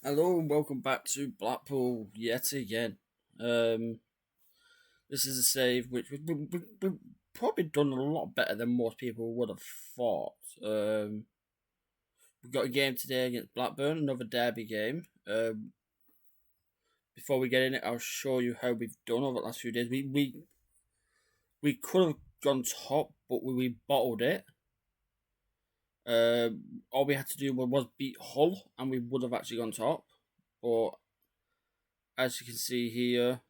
Hello and welcome back to Blackpool yet again. Um, this is a save which we've probably done a lot better than most people would have thought. We've got a game today against Blackburn, another derby game. Before we get in it, I'll show you how we've done over the last few days. We could have gone top, but we bottled it. All we had to do was beat Hull, and we would have actually gone top. But as you can see here,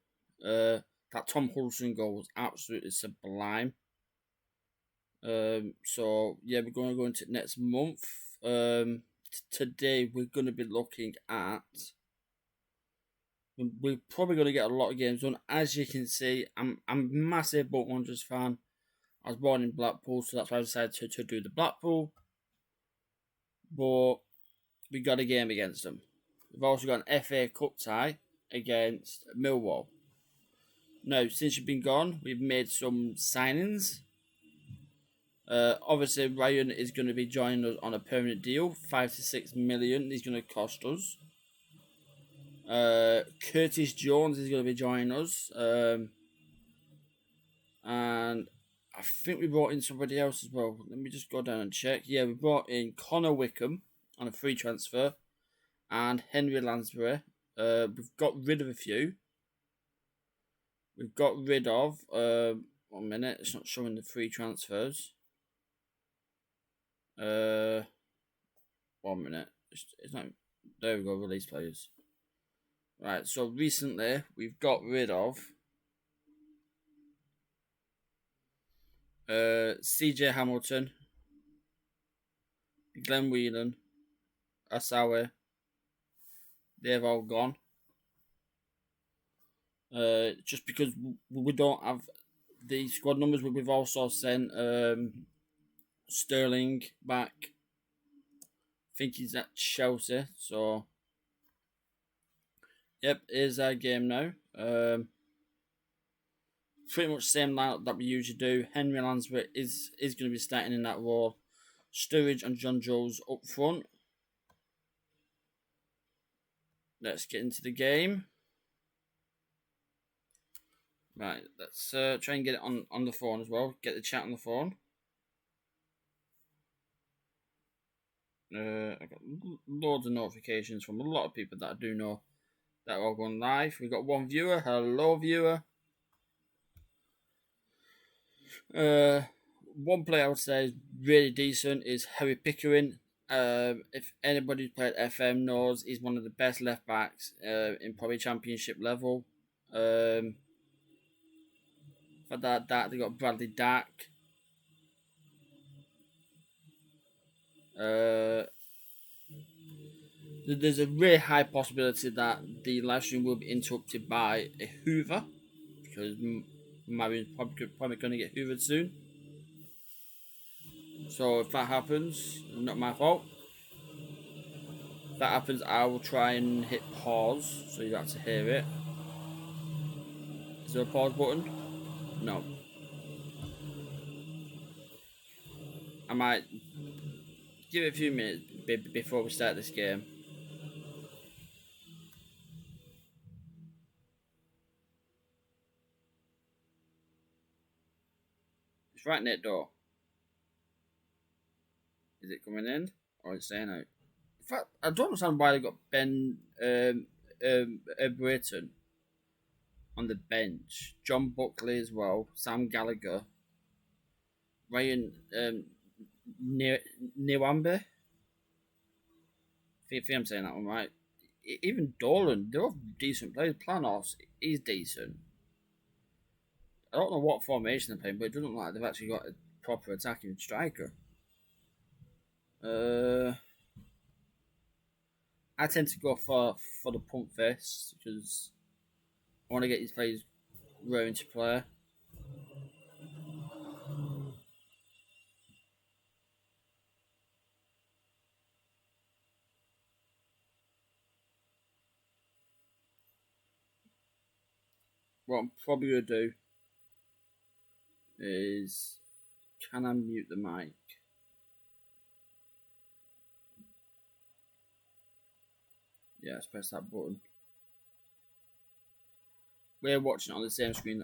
that Tom Huddleston goal was absolutely sublime. So yeah, we're going to go into it next month. Today we're going to be looking at. We're probably going to get a lot of games done. As you can see, I'm a massive Bolton Wanderers fan. I was born in Blackpool, so that's why I decided to do the Blackpool. But we got a game against them. We've also got an FA Cup tie against Millwall. Now, since you've been gone, we've made some signings. Obviously, Ryan is going to be joining us on a permanent deal, 5 to 6 million. He's going to cost us. Curtis Jones is going to be joining us, and I think we brought in somebody else as well. Let me just go down and check. Yeah, we brought in Connor Wickham on a free transfer, and Henry Lansbury. We've got rid of a few. We've got rid of. 1 minute, it's not showing the free transfers. 1 minute. It's not. There we go. Release players. Right. So recently we've got rid of CJ Hamilton, Glenn Whelan, Asawe. They've all gone. Just because we don't have the squad numbers, but we've also sent Sterling back. I think he's at Chelsea. So, yep, here's our game now. Pretty much same lineup that we usually do. Henry Lansbury is going to be starting in that role. Sturridge and John Jones up front. Let's get into the game. Right, let's try and get it on the phone as well. Get the chat on the phone. I got loads of notifications from a lot of people that I do know that are all going live. We've got one viewer. Hello, viewer. One player I would say is really decent is Harry Pickering. If anybody who's played FM knows, he's one of the best left backs in probably championship level. For that, they got Bradley Dack. There's a really high possibility that the live stream will be interrupted by a Hoover because Marion's probably going to get hoovered soon. So if that happens, not my fault. If that happens, I will try and hit pause so you have to hear it. Is there a pause button? No. I might give it a few minutes before we start this game. It's right next door. Is it coming in or is it staying out? In fact, I don't understand why they got Ben Britton on the bench. John Buckley as well. Sam Gallagher. Ryan Niwambe. If I'm saying that one right. Even Dolan, they're all decent players. Planos is decent. I don't know what formation they're playing, but it doesn't look like they've actually got a proper attacking striker. I tend to go for the pump fist because I want to get these players raring to play. What I'm probably going to do is, can I mute the mic? Yeah, let's press that button. We're watching it on the same screen.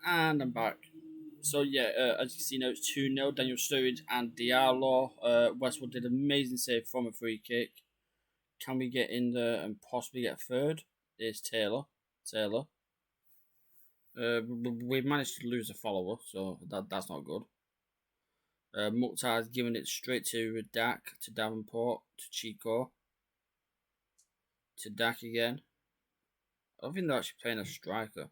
And I'm back. So yeah, as you can see now, it's 2-0. Daniel Sturridge and Diallo. Westwood did an amazing save from a free kick. Can we get in there and possibly get a third? There's Taylor. We've managed to lose a follower, so that's not good. Mukhtar's giving it straight to Dak, to Davenport, to Chico, to Dak again. I think they're actually playing a striker.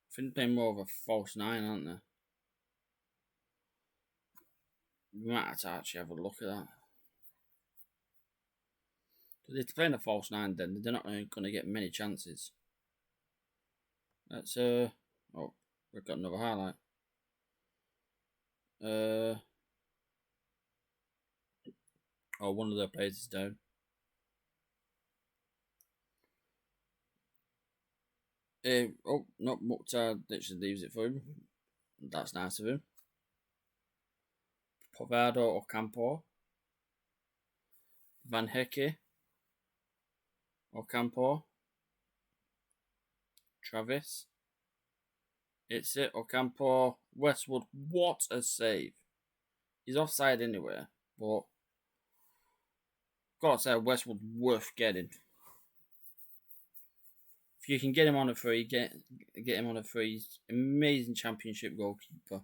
I think they're playing more of a false nine, aren't they? We might have to actually have a look at that. If they're playing a false nine, then they're not going to get many chances. Let's oh, we've got another highlight. Oh, one of their players is down. Oh, not Mukhtar literally leaves it for him. That's nice of him. Povado Ocampo. Van Hecke. Ocampo. Travis. It's it. Ocampo. Westwood. What a save. He's offside anyway, but gotta say, Westwood worth getting. If you can get him on a free, get him on a free. He's amazing championship goalkeeper.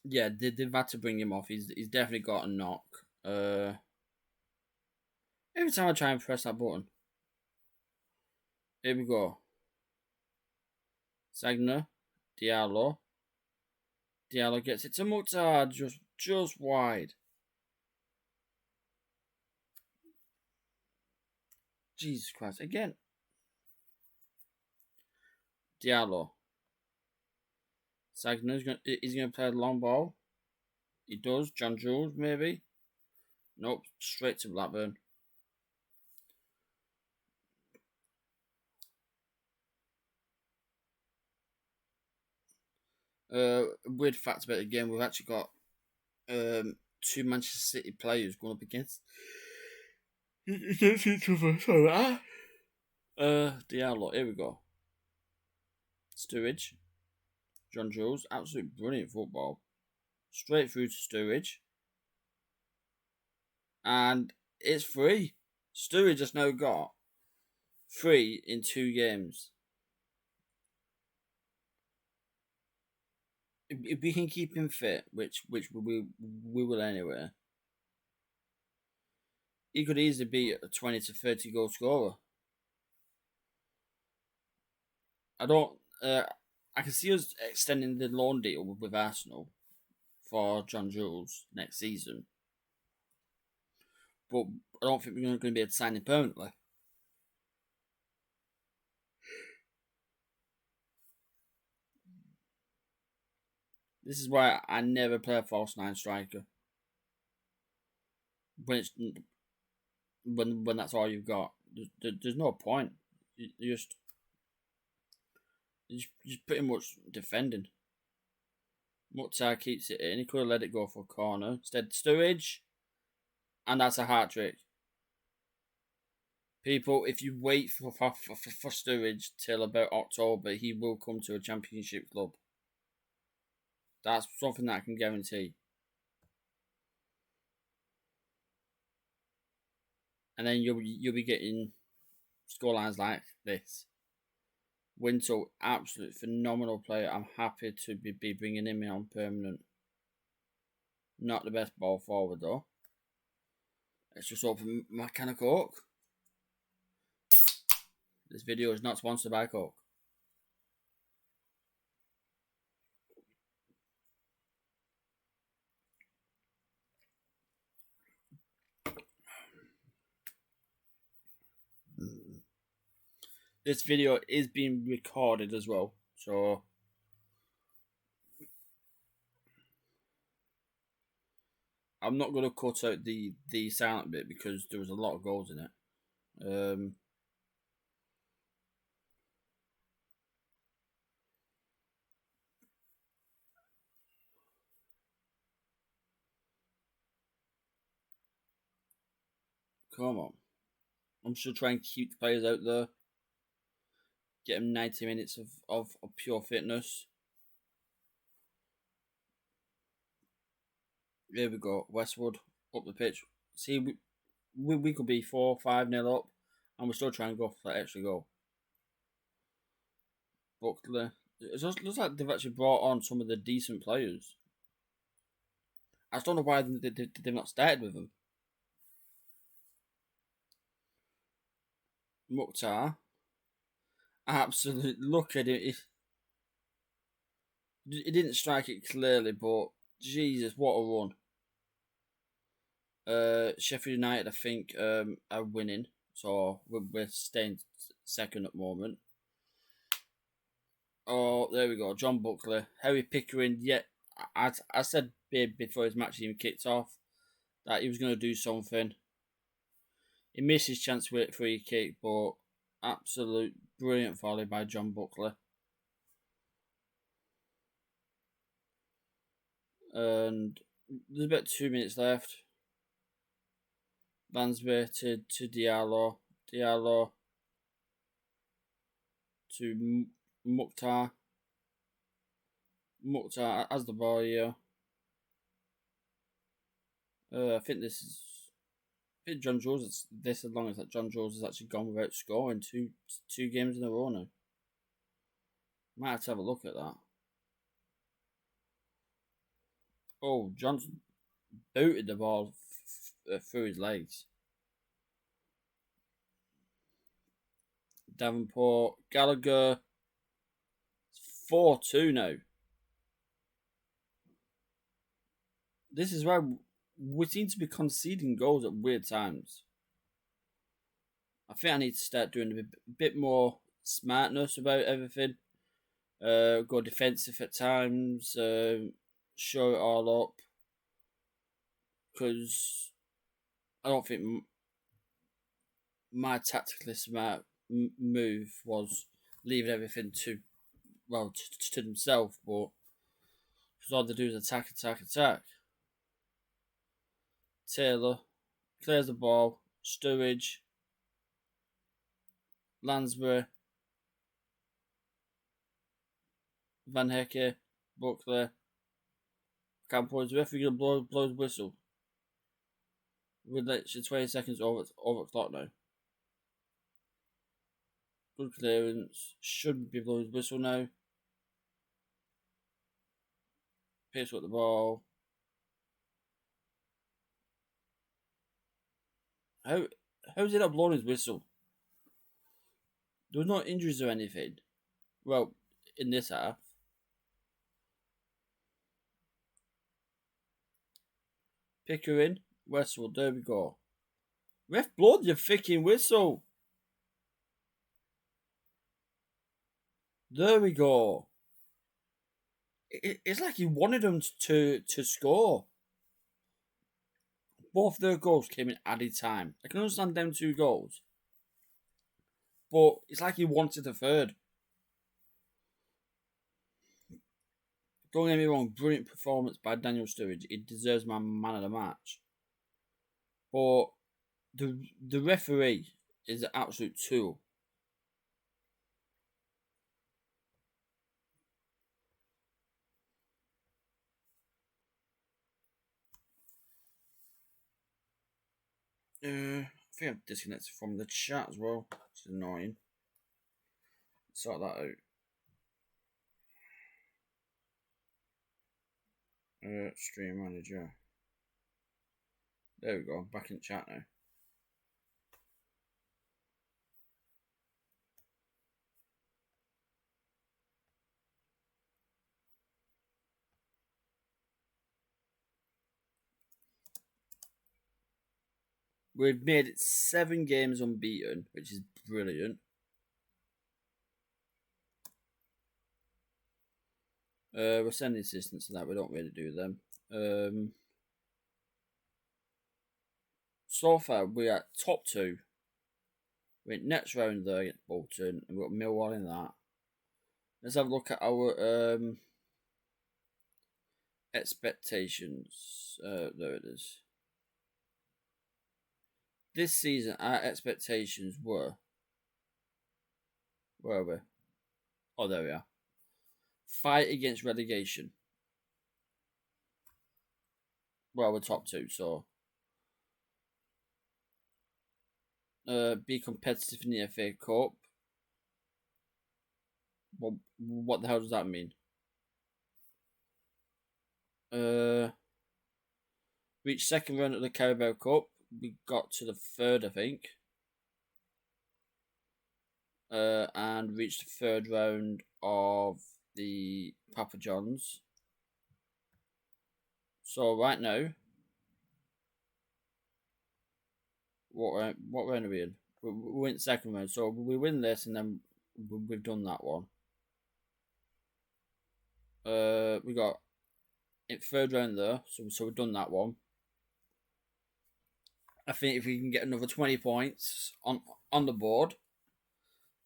Yeah, they've had to bring him off. He's definitely got a knock. Every time I try and press that button, here we go. Sagna, Diallo. Diallo gets it to Mukhtar, just wide. Jesus Christ, again. Diallo. Sagna's he's gonna play the long ball. He does. John Jules, maybe. Nope, straight to Blackburn. Weird fact about the game, we've actually got two Manchester City players going up against each other. Sorry. Diallo, here we go. Sturridge. John Jules, absolutely brilliant football. Straight through to Sturridge. And it's free. Sturridge has now got 3 in 2 games. If we can keep him fit, which we will anyway, he could easily be a 20 to 30 goal scorer. I don't. I can see us extending the loan deal with Arsenal for John Jules next season, but I don't think we're going to be able to sign him permanently. This is why I never play a false nine striker when it's when that's all you've got. There's no point. You just pretty much defending. Mukhtar keeps it in. He could have let it go for a corner. Instead, Sturridge, and that's a hat trick. People, if you wait for Sturridge till about October, he will come to a championship club. That's something that I can guarantee. And then you'll be getting scorelines like this. Winter, absolute phenomenal player. I'm happy to be bringing him in on permanent. Not the best ball forward though. Let's just open my can of Coke. This video is not sponsored by Coke. This video is being recorded as well, so I'm not going to cut out the silent bit because there was a lot of goals in it. Come on. I'm still trying to keep the players out there. Get them 90 minutes of pure fitness. Here we go. Westwood up the pitch. See, we could be 4-5-0 up, and we're still trying to go for that extra goal. Buckley. It looks like they've actually brought on some of the decent players. I just don't know why they've not started with them. Mukhtar. Absolutely. Look at it. He didn't strike it clearly, but Jesus, what a run. Sheffield United, I think, are winning. So we're staying second at the moment. Oh, there we go. John Buckley. Harry Pickering, yeah. I said before his match even kicked off that he was going to do something. He missed his chance with a free kick, but absolute brilliant volley by John Buckley. And there's about 2 minutes left. Lansbury to Diallo. Diallo to Mukhtar. Mukhtar has the ball here. I think this is. I think John Jones. It's this as long as that John Jones has actually gone without scoring two games in a row now. Might have to have a look at that. Oh, Johnson booted the ball through his legs. Davenport, Gallagher. It's 4-2 now. This is why we seem to be conceding goals at weird times. I think I need to start doing a bit more smartness about everything. Go defensive at times. Show it all up. Because I don't think my tactically smart move was leaving everything to themselves, but because all they do is attack. Taylor clears the ball. Sturridge, Lansbury, Van Hecke, Buckley. Campo's referee gonna blow his whistle. With literally 20 seconds over the clock now. Good clearance. Should be blowing his whistle now. Picks up the ball. How's he not blowing his whistle? There was no injuries or anything. Well, in this half, Pickering, Westwood, there we go. Ref blowed your freaking whistle. There we go. It's like he wanted them to score. Both their goals came in added time. I can understand them 2 goals, but it's like he wanted the third. Don't get me wrong, brilliant performance by Daniel Sturridge. He deserves my man of the match. But the referee is an absolute tool. I think I've disconnected from the chat as well. It's annoying. Sort that out. Stream manager. There we go. Back in chat now. We've made it 7 games unbeaten, which is brilliant. We're sending assistants to that. We don't really do them. So far, we're at top 2. We're in next round there against Bolton, and we've got Millwall in that. Let's have a look at our expectations. There it is. This season, our expectations were. Where are we? Oh, there we are. Fight against relegation. Well, we're top 2, so. Be competitive in the FA Cup. Well, what the hell does that mean? Reached second round of the Carabao Cup. We got to the third, I think. And reached the third round of the Papa John's. So right now, what round are we in? We went second round, so we win this, and then we've done that one. We got in third round there, so we've done that one. I think if we can get another 20 points on the board,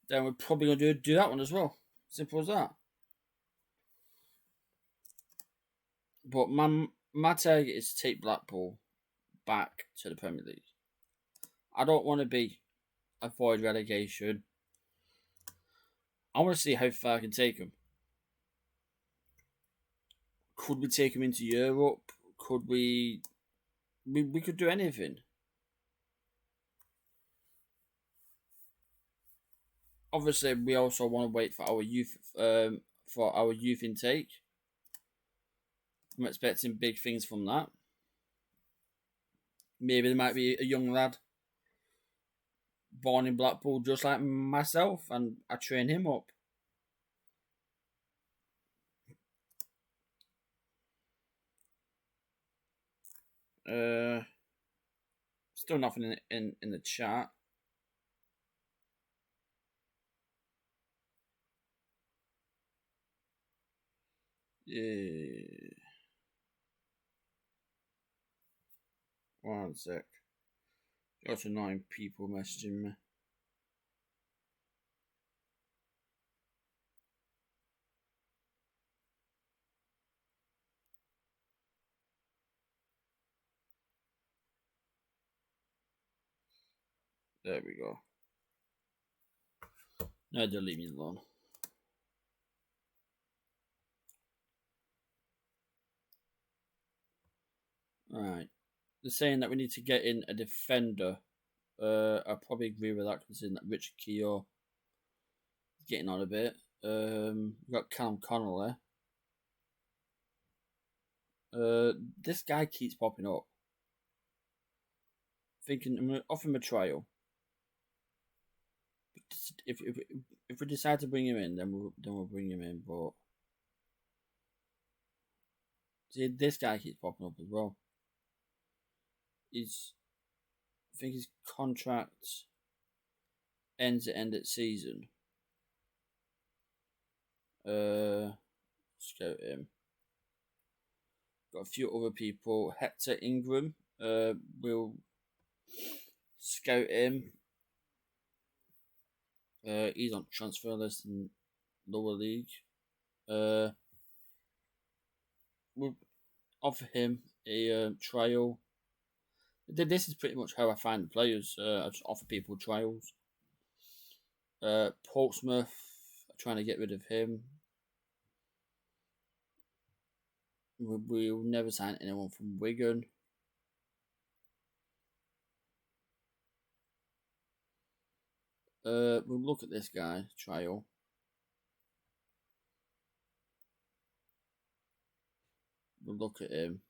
then we're probably going to do that one as well. Simple as that. But my target is to take Blackpool back to the Premier League. I don't want to avoid relegation. I want to see how far I can take them. Could we take them into Europe? Could we could do anything. Obviously, we also want to wait for our youth intake. I'm expecting big things from that. Maybe there might be a young lad born in Blackpool just like myself, and I train him up. Still nothing in the chat. Yeah. One sec. Got 9 people messaging me. There we go. No, don't leave me alone. Alright. They're saying that we need to get in a defender. I probably agree with that, considering that Richard Keogh is getting on a bit. We've got Callum Connolly. This guy keeps popping up. Thinking I'm going to offer him a trial. But if we decide to bring him in, then we'll bring him in. But see, this guy keeps popping up as well. I think his contract ends at end of season. Scout him. Got a few other people. Hector Ingram. We'll scout him. He's on transfer list in lower league. We'll offer him a trial. This is pretty much how I find the players. I just offer people trials. Portsmouth, trying to get rid of him. We'll never sign anyone from Wigan. We'll look at this guy, trial. We'll look at him.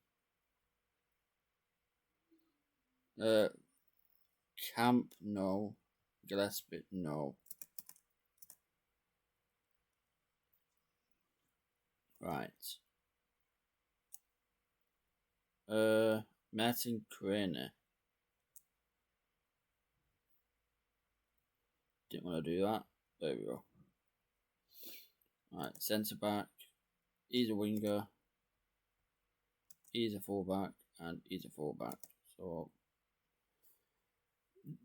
Camp, no. Gillespie, no. Right. Martin Craner. Didn't want to do that. There we go. Right, centre back. He's a winger. He's a fullback, and he's a fullback. So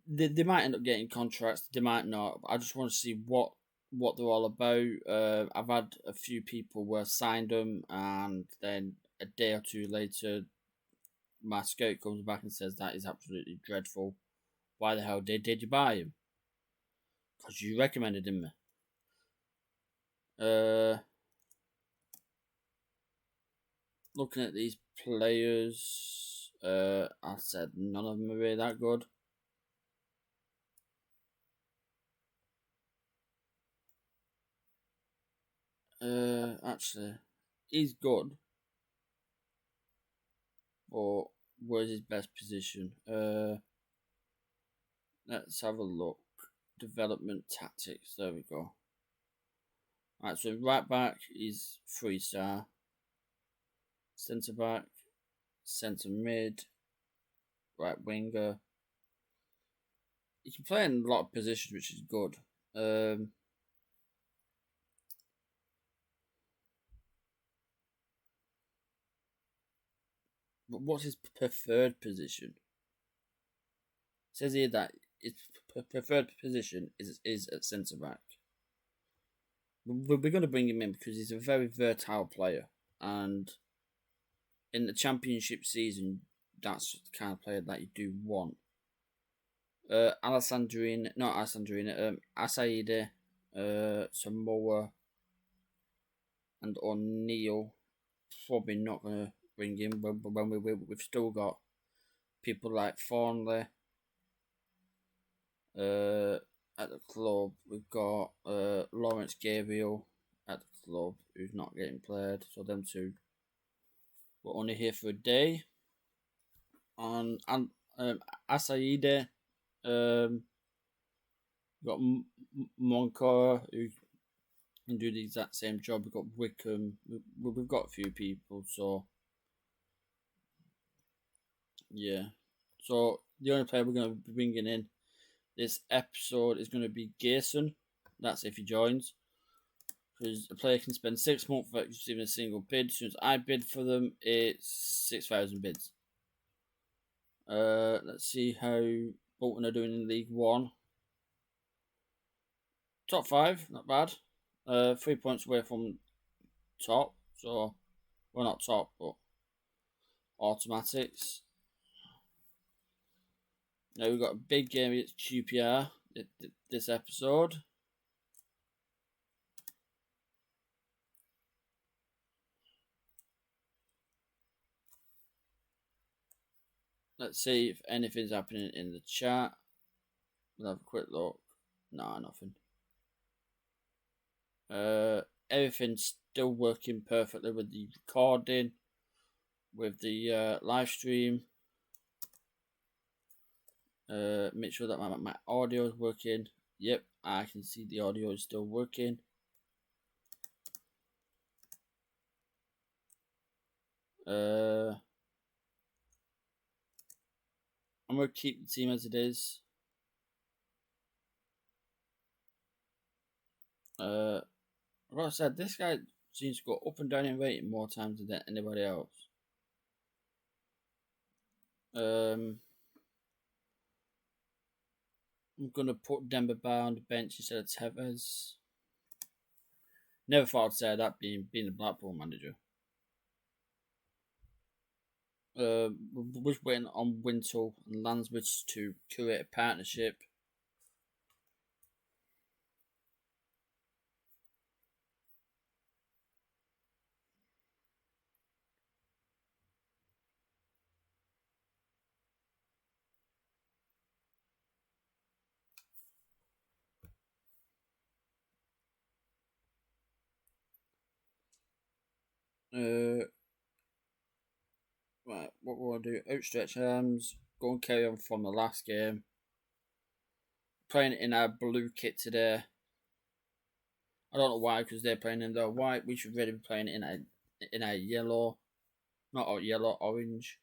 they might end up getting contracts. They might not. I just want to see what they're all about. I've had a few people where signed them, and then a day or two later, my scout comes back and says that is absolutely dreadful. Why the hell did you buy him? Because you recommended him. Looking at these players, I said none of them are really that good. Actually, he's good, but where's his best position? Let's have a look. Development tactics. There we go. Alright, so right back is 3-star. Centre back, centre mid, right winger. He can play in a lot of positions, which is good. But what's his preferred position? It says here that his preferred position is at centre back. We're going to bring him in because he's a very versatile player, and in the championship season, that's the kind of player that you do want. Asaide, Samoa, and O'Neill. Probably not going to bring him when we've still got people like Thornley. At the club, we've got Lawrence Gabriel at the club, who's not getting played. So them two were only here for a day. And Asaide, got Moncora, who can do the exact same job. We've got Wickham. We've got a few people. So yeah. So the only player we're going to be bringing in this episode is going to be Gayson. That's if he joins. Because a player can spend 6 months without receiving a single bid. As soon as I bid for them, it's 6,000 bids. Let's see how Bolton are doing in League One. Top 5, not bad. 3 points away from top. So, well, not top, but automatics. Now we've got a big game against QPR this episode. Let's see if anything's happening in the chat. We'll have a quick look. Nah, nothing. Everything's still working perfectly with the recording, with the live stream. Make sure that my audio is working. Yep, I can see the audio is still working. I'm gonna keep the team as it is. Like I said, this guy seems to go up and down in rating more times than anybody else. I'm gonna put Demba Ba on the bench instead of Tevez. Never thought I'd say that being a Blackpool manager. We're waiting on Wintle and Lanswich to create a partnership. Right, what will I do? Outstretch arms. Go and carry on from the last game. Playing in our blue kit today. I don't know why, because they're playing in their white. We should really be playing in a yellow, not a yellow, orange.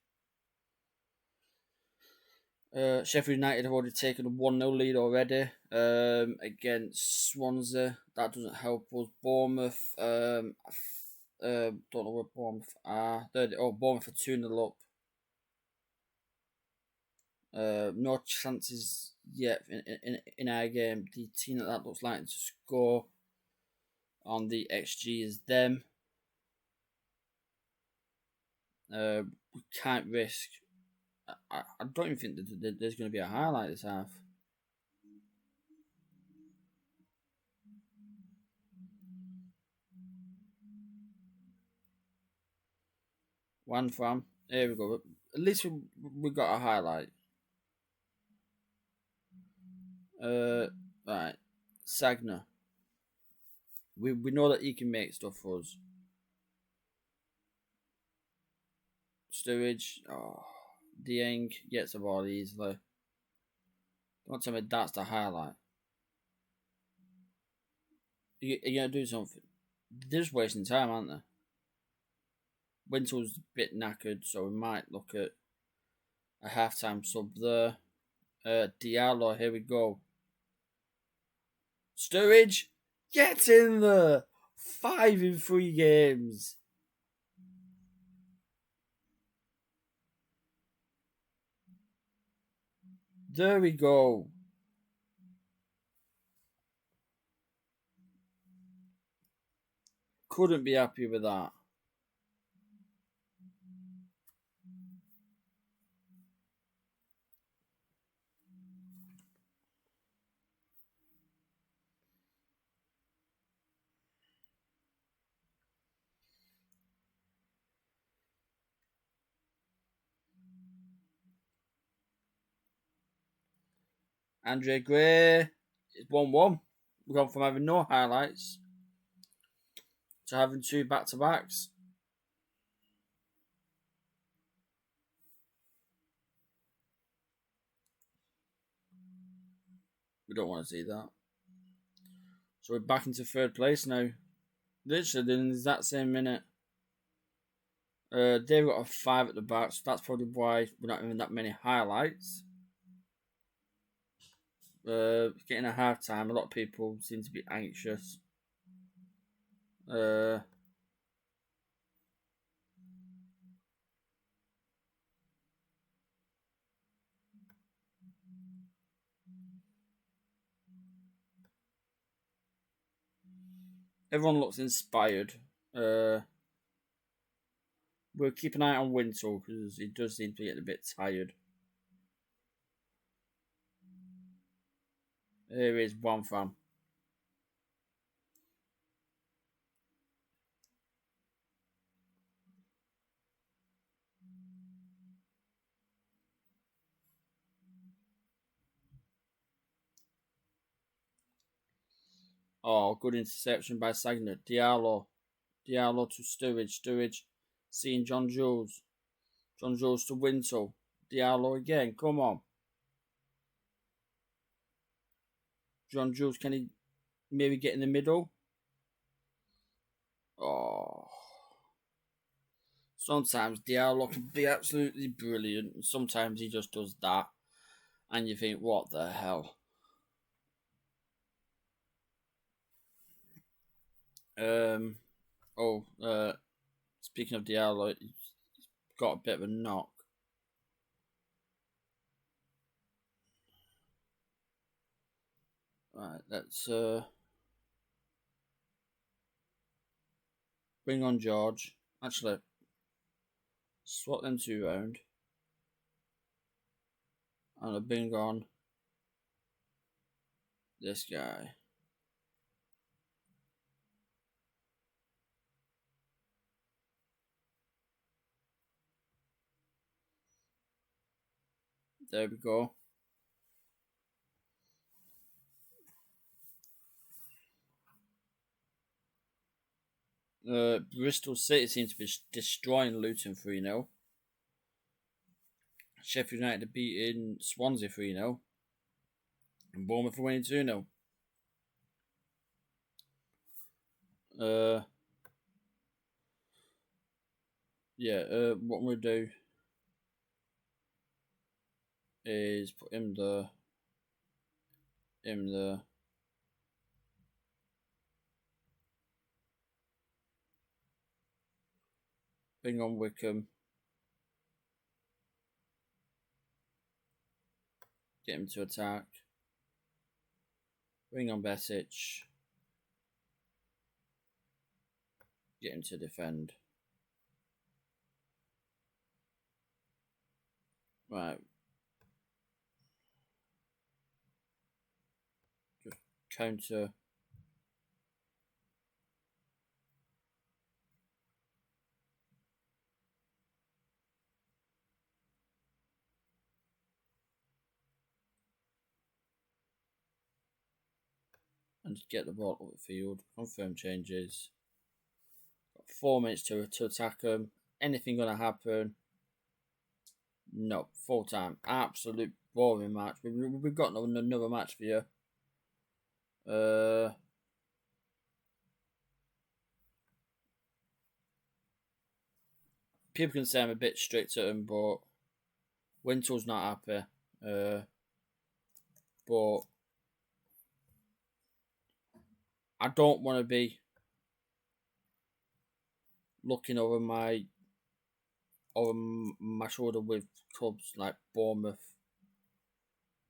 Sheffield United have already taken a 1-0 lead already against Swansea. That doesn't help us. Bournemouth, don't know where Bournemouth are. Bournemouth are 2-0 up. No chances yet in our game. The team that looks like to score on the XG is them. We can't risk. I don't even think that there's going to be a highlight this half. One from. Here we go. At least we got a highlight. Right. Sagna. We know that he can make stuff for us. Sturridge. Oh, Dieng gets the ball easily. Don't tell me that's the highlight. You're going to do something. They're just wasting time, aren't they? Wintel's a bit knackered, so we might look at a halftime sub there. Diallo, here we go. Sturridge, get in there! 5 in 3 games. There we go. Couldn't be happy with that. Andre Gray, it's 1-1. We've gone from having no highlights to having 2 back-to-backs. We don't want to see that. So we're back into 3rd place now. Literally in the exact same minute. They've got a 5 at the back, so that's probably why we're not having that many highlights. Getting a half time, a lot of people seem to be anxious. Everyone looks inspired. We'll keep an eye on Wintle because he does seem to be getting a bit tired. Here is one from. Oh, good interception by Sagna. Diallo to Sturridge. Sturridge seeing John Jules. John Jules to Wintle. Diallo again. Come on. John Jules, can he maybe get in the middle? Oh. Sometimes Diallo can be absolutely brilliant, and sometimes he just does that, and you think, what the hell? Um. Oh. Speaking of Diallo, he's got a bit of a knock. Right. Let's bring on George. Actually, swap them two round, and I'll bring on this guy. There we go. Bristol City seems to be destroying Luton 3-0. Sheffield United beating Swansea 3-0. And Bournemouth winning 2-0. What I'm going to do is put him there. Bring on Wickham. Get him to attack. Bring on Besic. Get him to defend. Right. Just counter. And get the ball up the field. Confirm changes. Got 4 minutes to attack them. Anything going to happen? No. Full time. Absolute boring match. We've got another match for you. People can say I'm a bit strict at him, but Wintel's not happy. But I don't want to be looking over my shoulder with clubs like Bournemouth.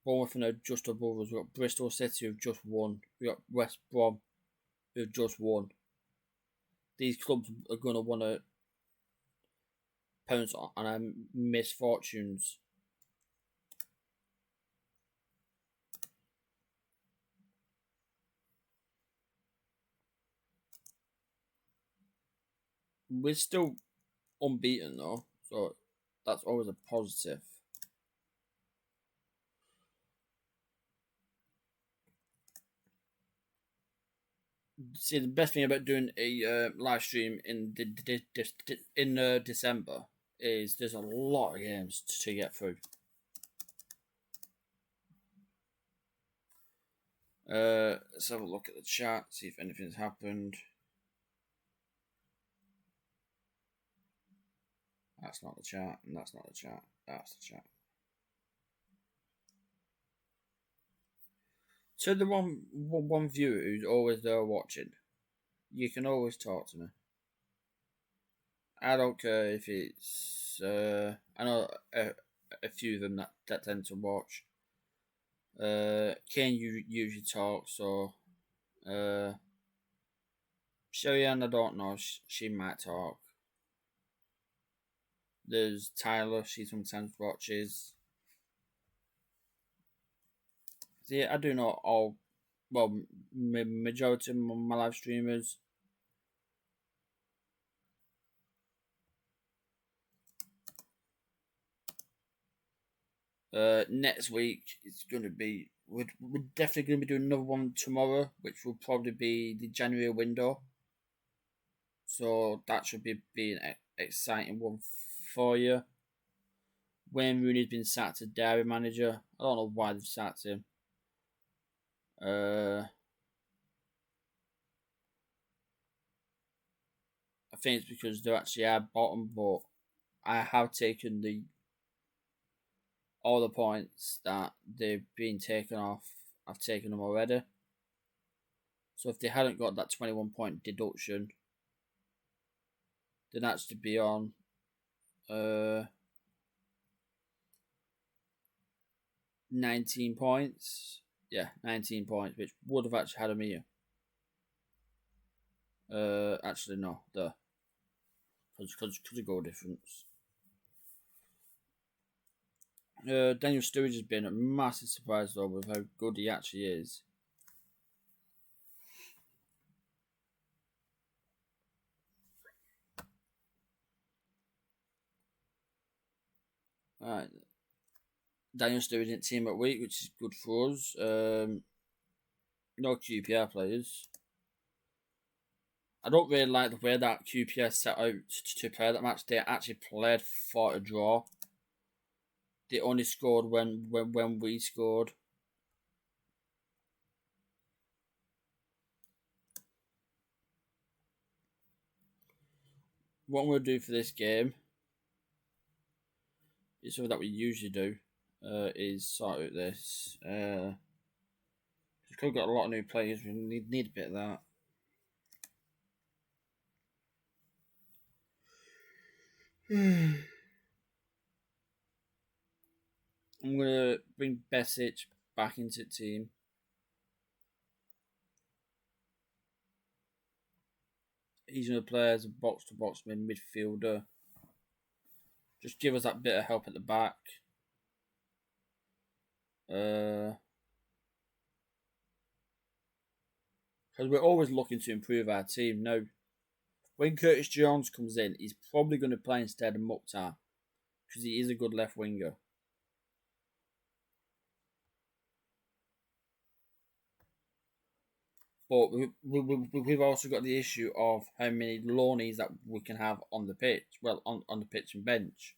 Bournemouth are just above us. We've got Bristol City who've just won. We've got West Brom who've just won. These clubs are going to want to pounce on our misfortunes. We're still unbeaten though, so that's always a positive. See, the best thing about doing a live stream in December is there's a lot of games to get through. Let's have a look at the chat, see if anything's happened. That's not the chat, and that's not the chat. That's the chat. So the one viewer who's always there watching, you can always talk to me. I don't care if it's. I know a few of them that tend to watch. Kane usually talks, so. Shelly-Ann, I don't know. She might talk. There's Tyler. She sometimes watches. See, I do know all. Well, majority of my live streamers. Next week it's going to be. We're definitely going to be doing another one tomorrow, which will probably be the January window. So that should be an exciting one for you. Wayne Rooney's been sacked as dairy manager. I don't know why they've sacked him. I think it's because they're actually at bottom, but I have taken all the points that they've been taken off. I've taken them already. So if they hadn't got that 21 point deduction, they'd actually be on 19 points. Yeah, 19 points, which would have actually had them here. Actually, no, because of goal difference. Daniel Sturridge has been a massive surprise though with how good he actually is. Alright, Daniel Sturridge didn't team at week, which is good for us. No QPR players. I don't really like the way that QPR set out to play that match. They actually played for a draw. They only scored when we scored. What I'm going to do for this game is something that we usually do. Is sort out this. We've got a lot of new players. We need a bit of that. I'm going to bring Besic back into the team. He's going to play as a box-to-box midfielder. Just give us that bit of help at the back. Because we're always looking to improve our team. Now, when Curtis Jones comes in, he's probably going to play instead of Mukhtar because he is a good left winger. But we've also got the issue of how many loanies that we can have on the pitch. Well, on the pitch and bench.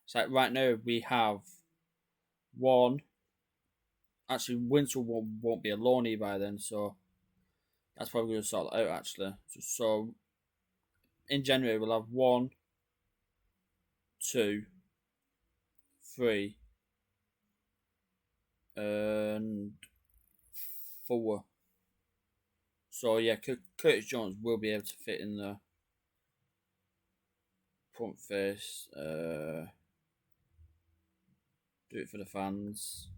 It's like right now we have one. Actually, Winslow won't be a loanee by then, so that's probably going to sort it out actually. So in January we'll have 1, 2, 3, and 4. So yeah, Curtis Jones will be able to fit in the front face. Do it for the fans.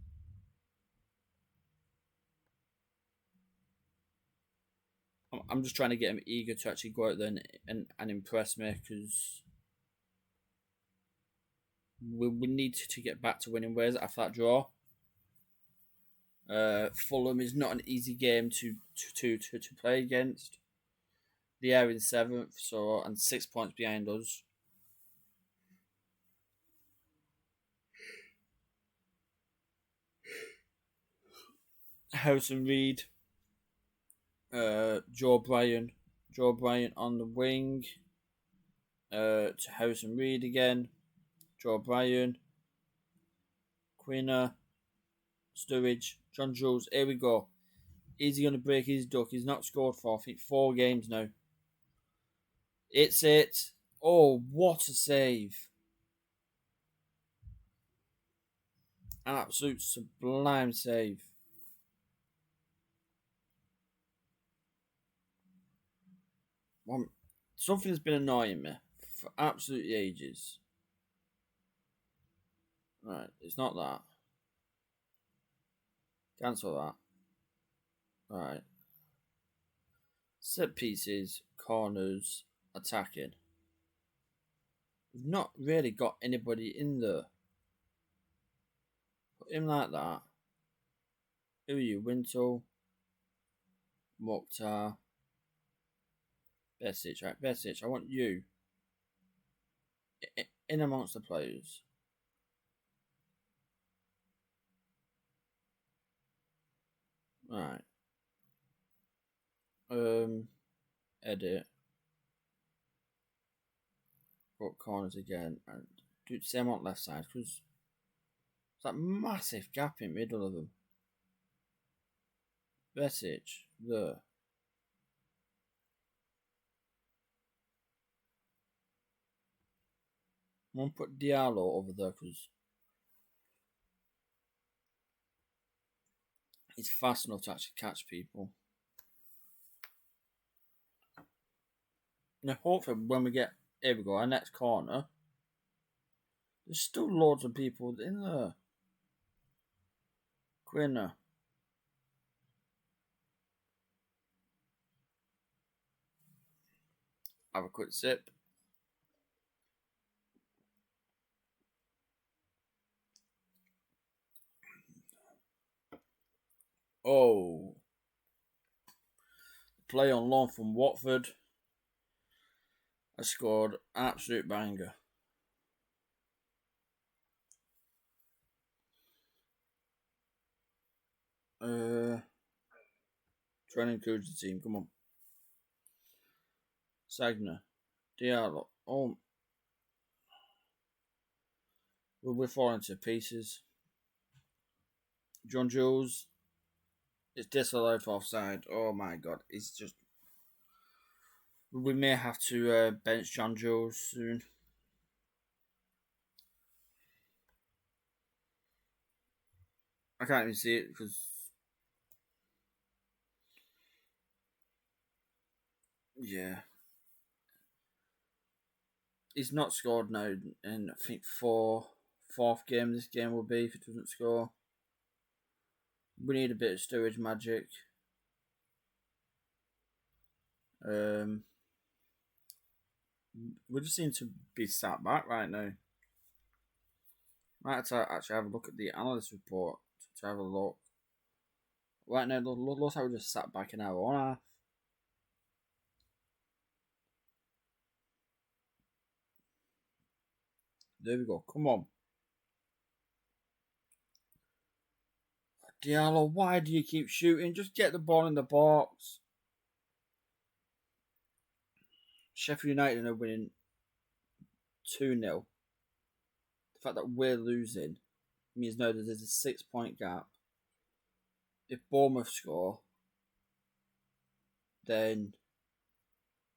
I'm just trying to get him eager to actually go out there and impress me because we need to get back to winning ways after that draw. Fulham is not an easy game to play against. They are in 7th, so and 6 points behind us. Harrison Reed, Joe Bryan on the wing. To Harrison Reed again, Joe Bryan, Quina, Sturridge, John Jules. Here we go. Is he going to break his duck? He's not scored for, I think, 4 games now. It's it. Oh, what a save. An absolute sublime save. Something has been annoying me for absolutely ages. Right, it's not that. Cancel that. Right. Set pieces, corners, attacking. We've not really got anybody in there. Put him like that. Who are you? Wintle, Mokhtar, Besic. Right, Besic, I want you in amongst the players. Right. Edit. Put corners again and do the same on left side because there's that massive gap in the middle of them. Message. The. I'm going to put Diallo over there because he's fast enough to actually catch people. Now, hopefully, when we get. Here we go, our next corner. There's still loads of people in there. Quinner. Have a quick sip. Oh. Play on loan from Watford. I scored absolute banger. Trying to encourage the team. Come on. Sagna. Diallo. Oh. We're falling to pieces. John Jules. It's disallowed for offside. Oh my god. It's just. We may have to bench John Jules soon. I can't even see it because. Yeah. He's not scored now in, I think, fourth game this game will be if it doesn't score. We need a bit of storage magic. We just seem to be sat back right now. Might have to actually have a look at the analyst report to have a look. Right now, looks like we just sat back in our own half. There we go. Come on. Diallo, why do you keep shooting? Just get the ball in the box. Sheffield United are winning 2-0. The fact that we're losing means now that there's a 6-point gap. If Bournemouth score, then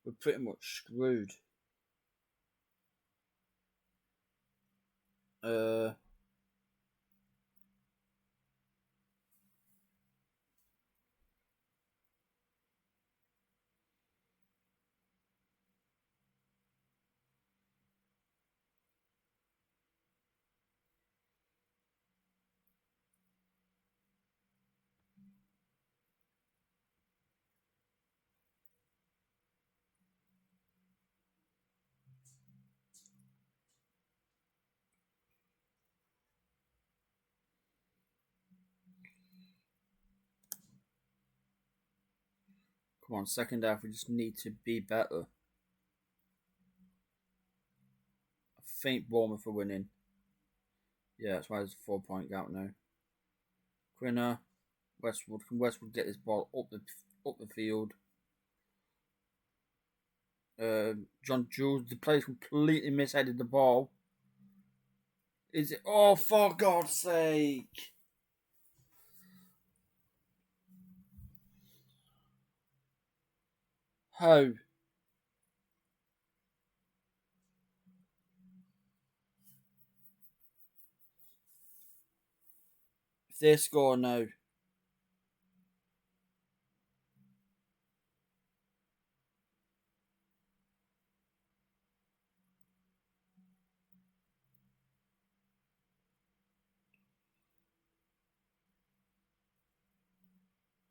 we're pretty much screwed. Come on, second half, we just need to be better. I think Bournemouth are winning. Yeah, that's why there's a 4-point gap now. Quinner, Westwood. Can Westwood get this ball up the field? John Jules, the player's completely misheaded the ball. Is it? Oh, for God's sake! How? If they score now,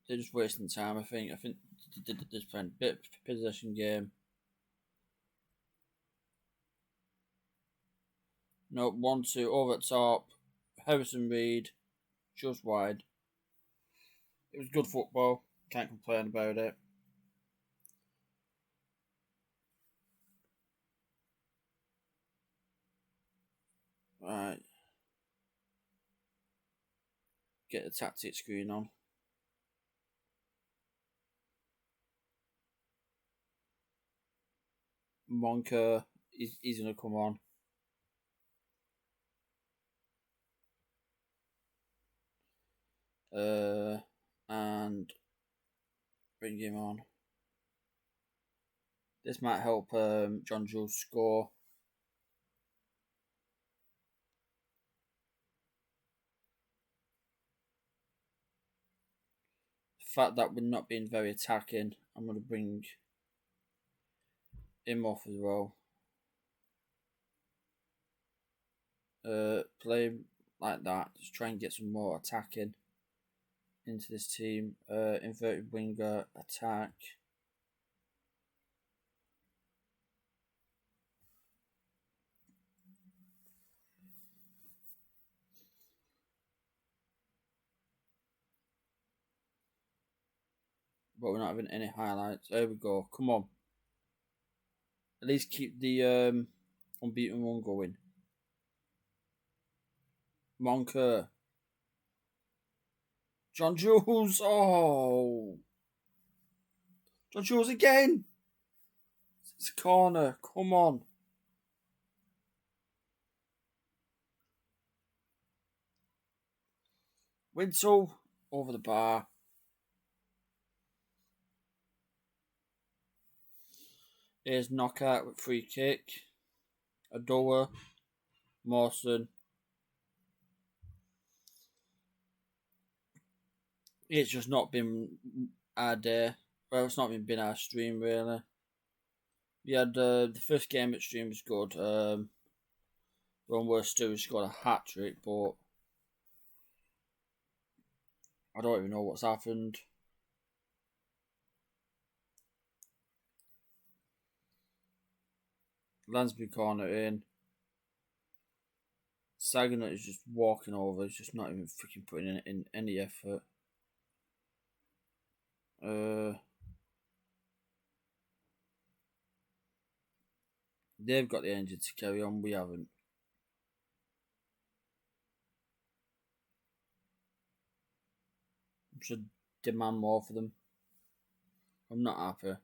they're just wasting time. I think they're playing a bit of possession game. No, 1-2 over the top. Harrison Reed, just wide. It was good football. Can't complain about it. Right. Get the tactic screen on. Monka, he's going to come on. And bring him on. This might help John Jules score. The fact that we're not being very attacking, I'm going to bring him off as well. Play him like that. Just try and get some more attacking into this team. Inverted winger, attack. But we're not having any highlights. There we go. Come on. At least keep the unbeaten run going. Monker. John Jules. Oh. John Jules again. It's a corner. Come on. Winslow over the bar. Here's knockout with free kick. Adoa. Mawson. It's just not been our day. Well, it's not been our stream really. We had the first game at stream was good. When we're still scored a hat trick, but I don't even know what's happened. Lansbury corner in. Saginaw is just walking over. He's just not even freaking putting in any effort. They've got the energy to carry on. We haven't. I should demand more for them. I'm not happy.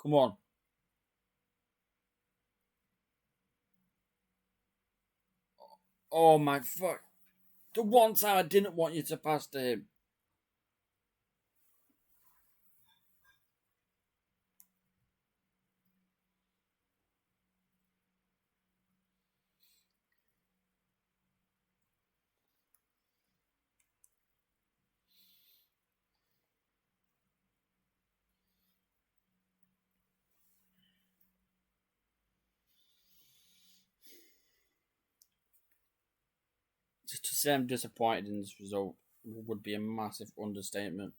Come on. Oh my fuck. The one time I didn't want you to pass to him. Just to say I'm disappointed in this result would be a massive understatement.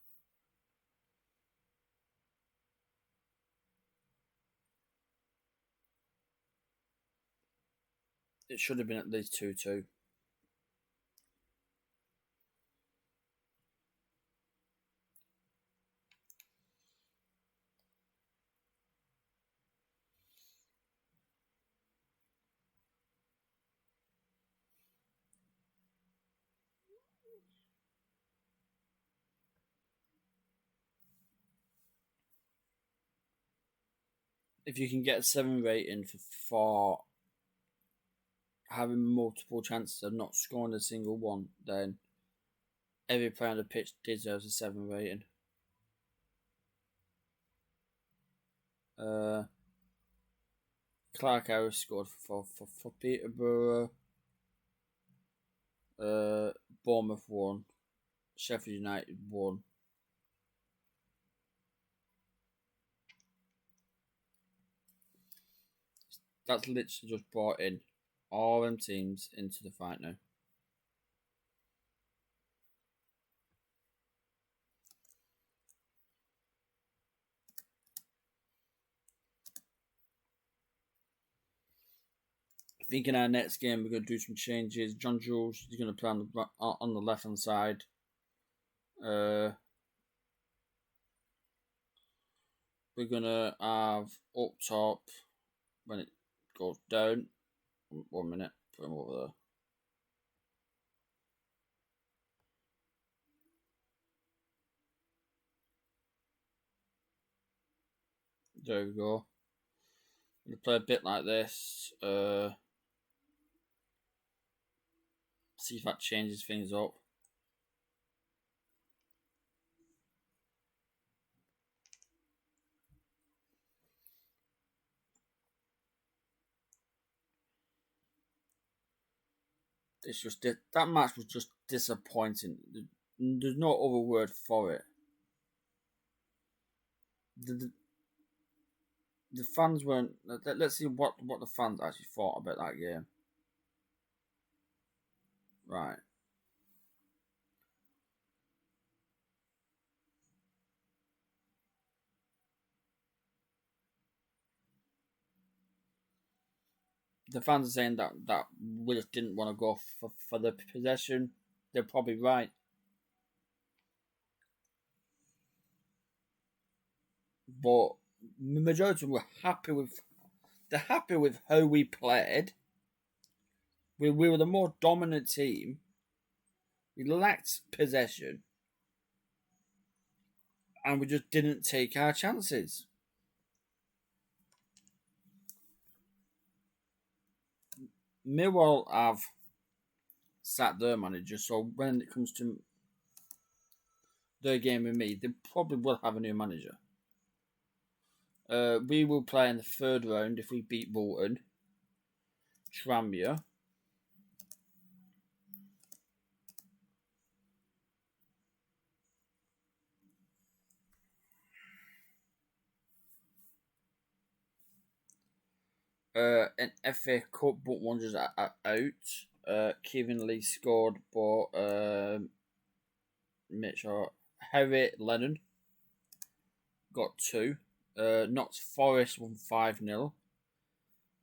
It should have been at least 2-2. If you can get a 7 rating for having multiple chances of not scoring a single one, then every player on the pitch deserves a 7 rating. Clark Harris scored for Peterborough. Bournemouth won. Sheffield United won. That's literally just brought in all them teams into the fight now. I think in our next game we're going to do some changes. John Jules is going to play on the left hand side. We're going to have up top when it goes down. 1 minute, put him over there. There we go. I'm going to play a bit like this. See if that changes things up. It's just that match was just disappointing. There's no other word for it. The, the fans weren't. Let's see what the fans actually thought about that game. Right. The fans are saying that Willis didn't want to go for the possession. They're probably right, but the majority of them were happy with. They're happy with how we played. We were the more dominant team. We lacked possession, and we just didn't take our chances. Millwall have sacked their manager, so when it comes to their game with me, they probably will have a new manager. We will play in the third round if we beat Bolton, Tranmere, an FA Cup, but Wanderers are out. Kevin Lee scored, but make sure Harry Lennon got two. Notts Forest won 5-0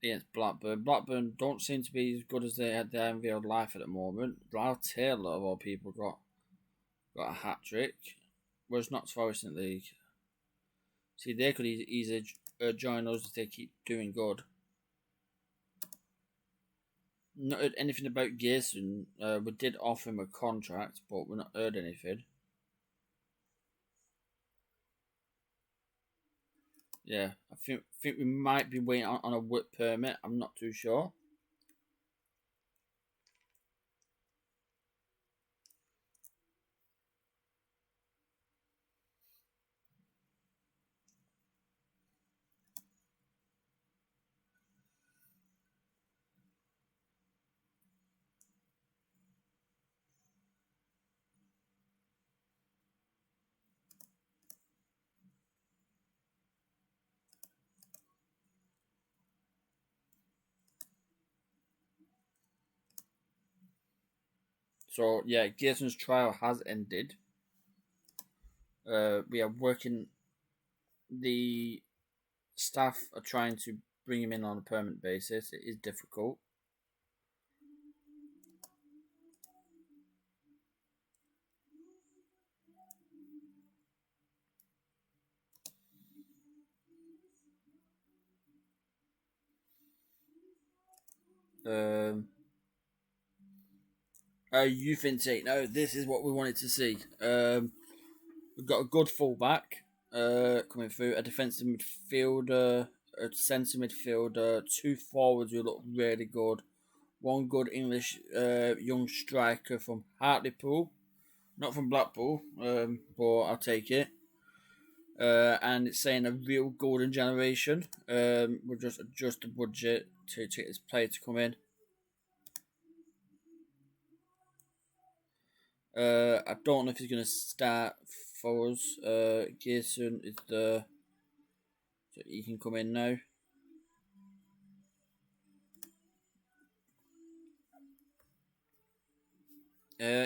against Blackburn. Blackburn don't seem to be as good as they had their unveiled life at the moment. Lyle Taylor, of all people, got a hat trick, whereas Notts Forest in the league. See, they could easily join us if they keep doing good. Not heard anything about Gerson. We did offer him a contract, but we're not heard anything. Yeah, I think we might be waiting on a work permit. I'm not too sure. So yeah, Gerson's trial has ended. We are working. The staff are trying to bring him in on a permanent basis. It is difficult. Um, youth intake. No, this is what we wanted to see. We've got a good fullback coming through, a defensive midfielder, a centre midfielder, two forwards who look really good, one good English young striker from Hartlepool, not from Blackpool, but I'll take it. And it's saying a real golden generation. We'll just adjust the budget to get this player to come in. I don't know if he's going to start for us. Gerson is the so he can come in now.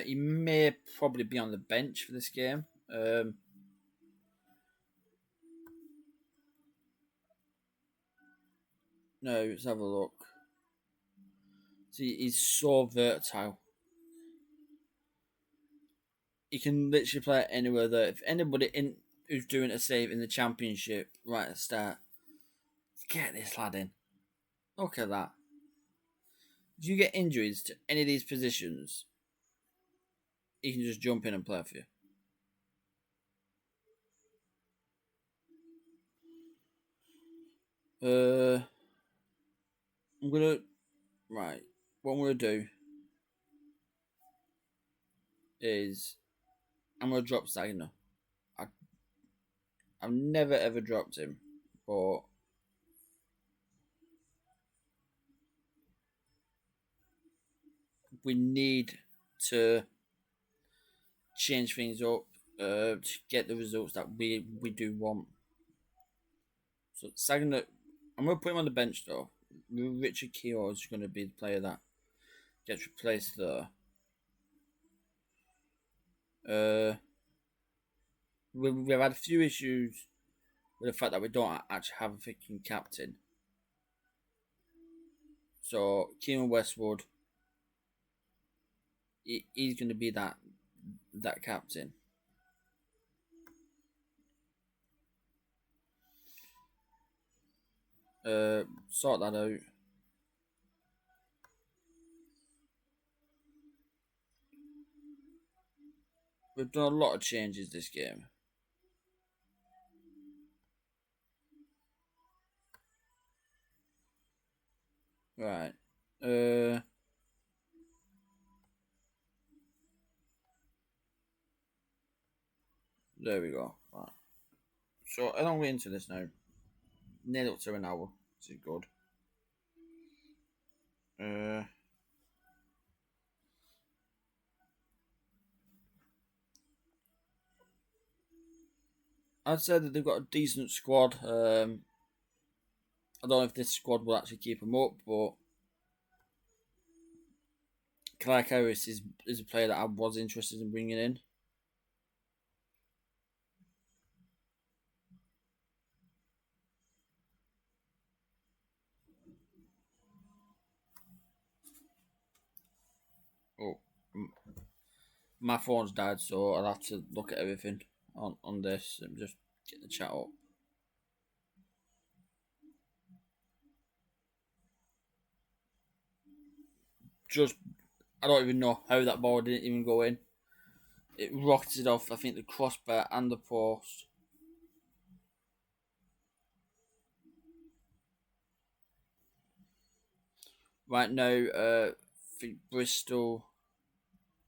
He may probably be on the bench for this game. No, let's have a look. See, he's so versatile. He can literally play anywhere there. If anybody in who's doing a save in the championship right at the start, get this lad in. Look at that. If you get injuries to any of these positions, he can just jump in and play for you. I'm gonna right. What I'm gonna do is I'm gonna drop Saginaw. I I've never ever dropped him, but we need to change things up to get the results that we do want. So second, I'm gonna put him on the bench though. Richard Keogh is going to be the player that gets replaced there. We've had a few issues with the fact that we don't actually have a freaking captain. So Keenan Westwood, he's going to be that captain. Sort that out. We've done a lot of changes this game. Right. There we go. Right. So I don't get into this now. Nearly up to an hour. This is good. I'd say that they've got a decent squad. I don't know if this squad will actually keep them up, but Clark Harris is a player that I was interested in bringing in. Oh, my phone's died, so I'll have to look at everything on this and just get the chat up. Just, I don't even know how that ball didn't even go in. It rocketed off, I think, the crossbar and the post. Right now, I think Bristol.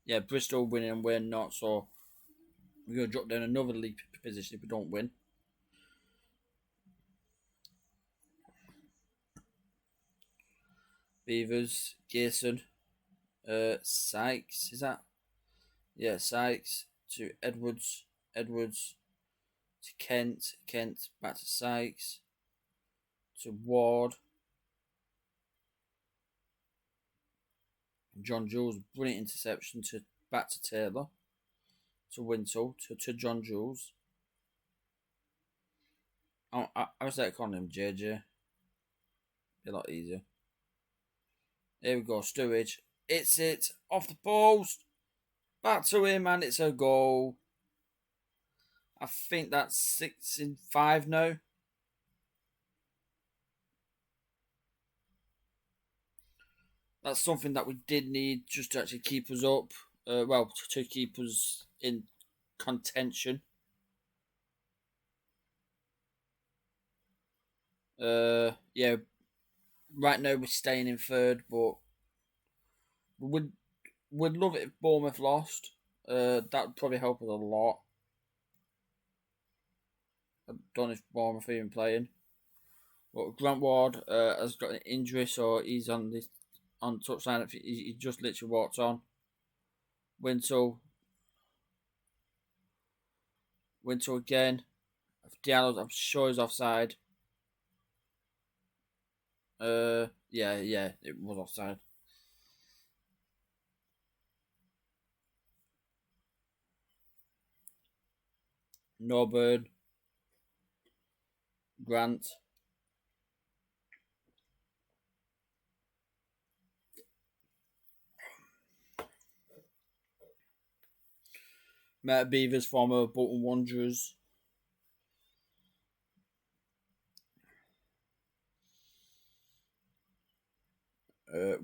Yeah, Bristol winning and we're not, so we're going to drop down another league position if we don't win. Beavers, Gayson, Sykes, is that? Yeah, Sykes to Edwards, Edwards to Kent, Kent back to Sykes, to Ward, John Jules, brilliant interception to back to Taylor, to Wintle, to John Jules. I was like calling him JJ. Be a lot easier. Here we go, Sturridge. It's it off the post. Back to him, and it's a goal. I think that's 6 in 5 now. That's something that we did need just to actually keep us up. To keep us in contention. Yeah. Right now we're staying in third, but we would love it if Bournemouth lost. That would probably help us a lot. I don't know if Bournemouth are even playing. But Grant Ward has got an injury, so he's on touchline. He just literally walked on. Wintle again. Diallo, I'm sure he's offside. Yeah, it was offside. Norburn, Grant. Matt Beavers, former Bolton Wanderers.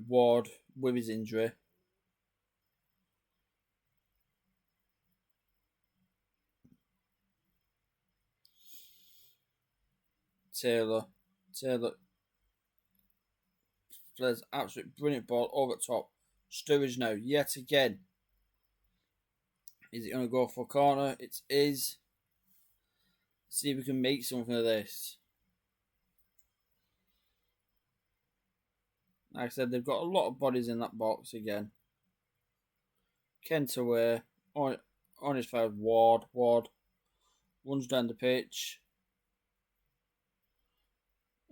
Ward with his injury. Taylor plays absolute brilliant ball over the top. Sturridge now, yet again. Is it going to go for a corner? It is. See if we can make something of this. Like I said, they've got a lot of bodies in that box again. Kent away. On his foul, Ward. Ward runs down the pitch.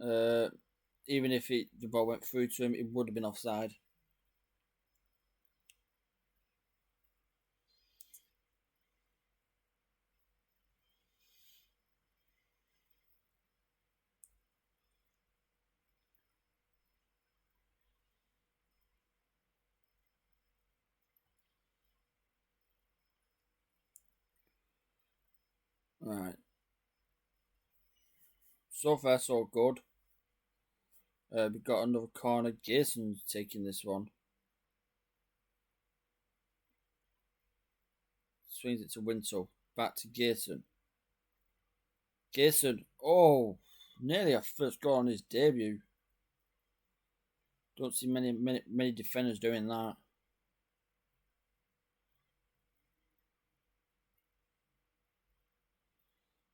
Even if the ball went through to him, it would have been offside. Right. So far, so good. We've got another corner. Jason's taking this one. Swings it to Winslow. Back to Jason. Jason. Oh, nearly a first goal on his debut. Don't see many defenders doing that.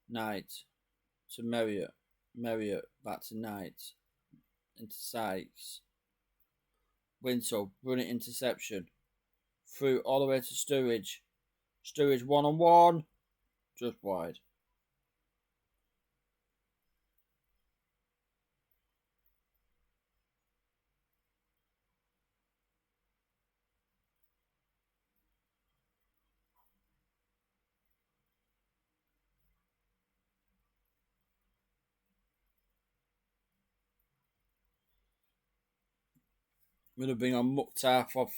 Knight to Marriott. Marriott back to Knight. Into Sykes. Winslow. Brilliant interception. Through all the way to Sturridge. Sturridge 1-on-1. Just wide. I'm going to bring on Mukhtar for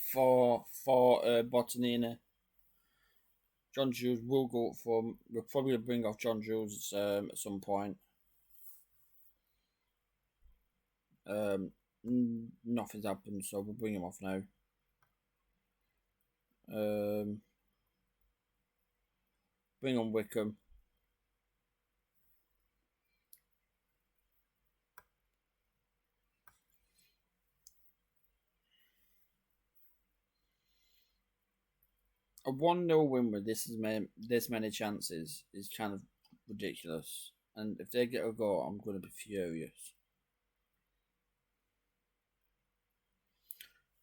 Botanina. John Jules will go for. We're probably going to bring off John Jules at some point. Nothing's happened, so we'll bring him off now. Bring on Wickham. A 1-0 win with this many chances is kind of ridiculous. And if they get a goal, I'm going to be furious.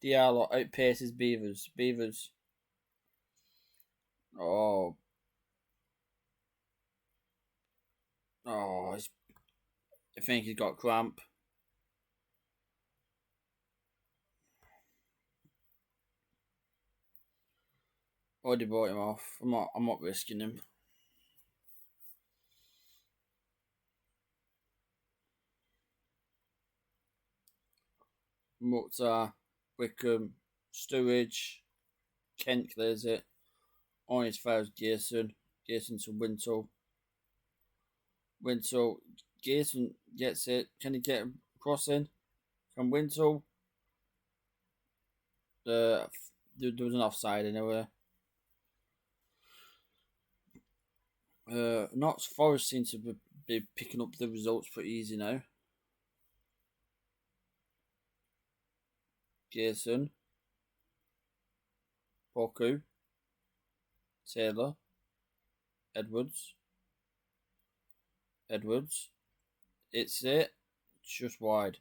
Diallo outpaces Beavers. Beavers. Oh. Oh, I think he's got cramp. Already brought him off. I'm not risking him. Mukhtar, Wickham, Sturridge, Kent clears it. On his fouls, Jason. Jason to Wintle. Wintle. Jason gets it. Can he get a crossing? Can Wintle? There was an offside anyway. Notts Forest seem to be picking up the results pretty easy now. Jason. Poku. Taylor. Edwards. It's it. It's just wide.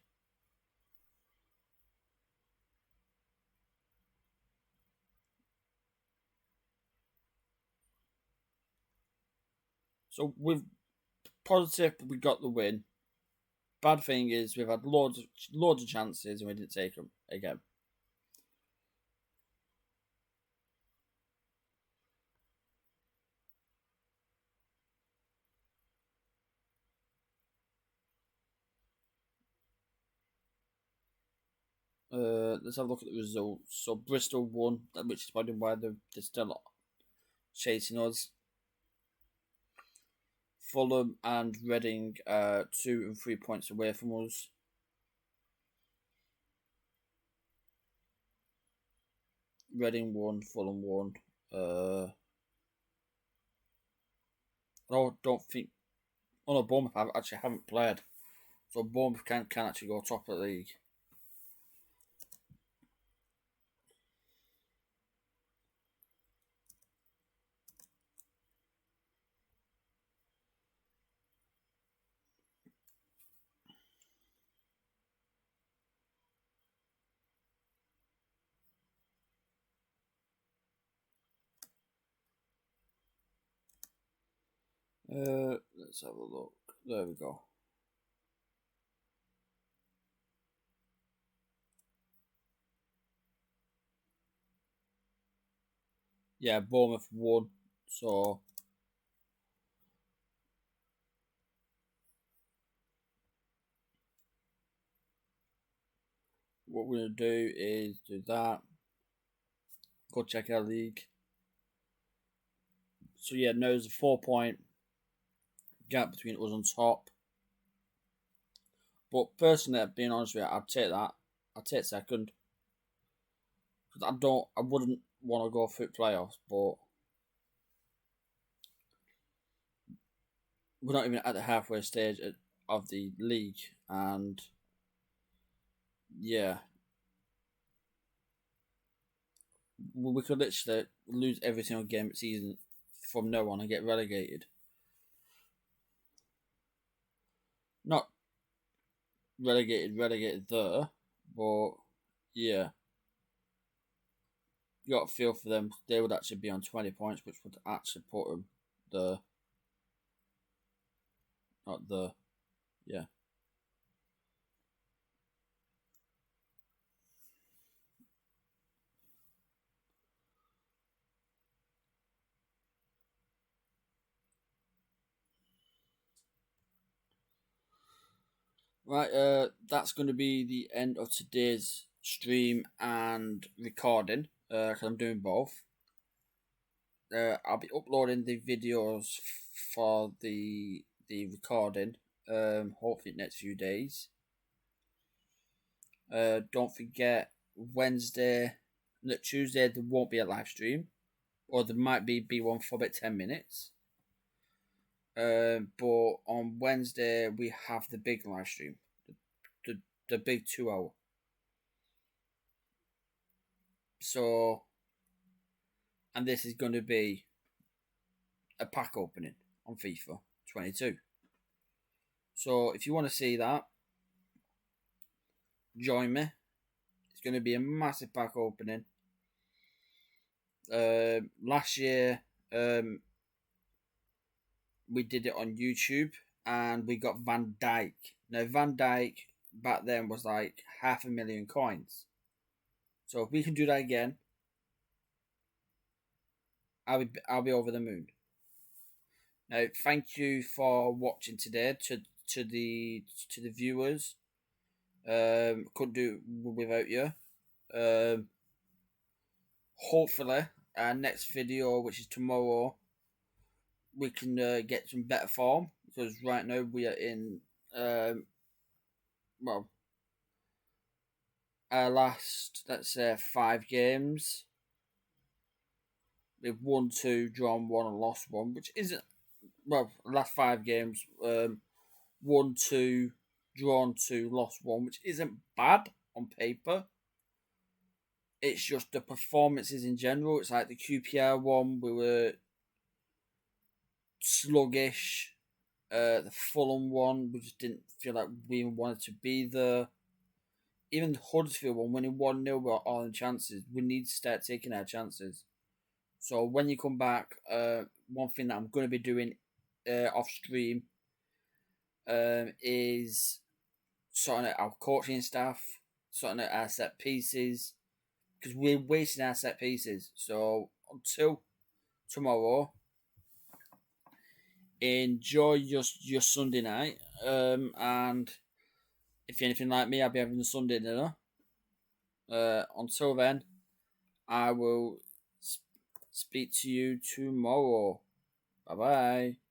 So with positive, we got the win. Bad thing is we've had loads of chances and we didn't take them again. Let's have a look at the results. So Bristol won, which is probably why they're still chasing us. Fulham and Reading 2 and 3 points away from us. Reading won, Fulham won. I don't think. Oh no, Bournemouth actually haven't played, so Bournemouth can actually go top of the league. Let's have a look. There we go. Yeah, Bournemouth won. So what we're gonna do is do that. Go check our league. So yeah, no, there's a 4 point gap between us on top. But personally, being honest with you, I'd take that. I'd take second. Because I wouldn't want to go through playoffs, but we're not even at the halfway stage of the league, and yeah, we could literally lose every single game of the season from now on and get relegated. Not relegated there, but yeah, you got to feel for them. They would actually be on 20 points, which would actually put them the not the yeah. Right, that's going to be the end of today's stream and recording. Because I'm doing both. I'll be uploading the videos for the recording. Hopefully next few days. Don't forget Wednesday, no, Tuesday there won't be a live stream, or there might be one for about 10 minutes. But on Wednesday we have the big live stream, the big 2 hour. So, and this is going to be a pack opening on FIFA 22. So if you want to see that, join me. It's going to be a massive pack opening. Last year, we did it on YouTube, and we got Van Dijk. Now Van Dijk back then was like 500,000 coins. So if we can do that again, I'll be over the moon. Now, thank you for watching today. To the viewers, couldn't do it without you. Hopefully, our next video, which is tomorrow, we can get some better form, because right now we are in well, our last, let's say, 5 games. We've won 2, drawn 1, and lost 1, which isn't, well, last 5 games, won 2, drawn 2, lost 1, which isn't bad on paper. It's just the performances in general. It's like the QPR one, we were sluggish. The Fulham one, we just didn't feel like we even wanted to be there. Even the Huddersfield one, winning 1-0 with all the chances, we need to start taking our chances. So when you come back, one thing that I'm going to be doing off stream is sorting out our coaching staff, sorting out our set pieces, because we're wasting our set pieces. So until tomorrow, enjoy your Sunday night, and if you're anything like me, I'll be having a Sunday dinner. Until then, I will speak to you tomorrow. Bye bye.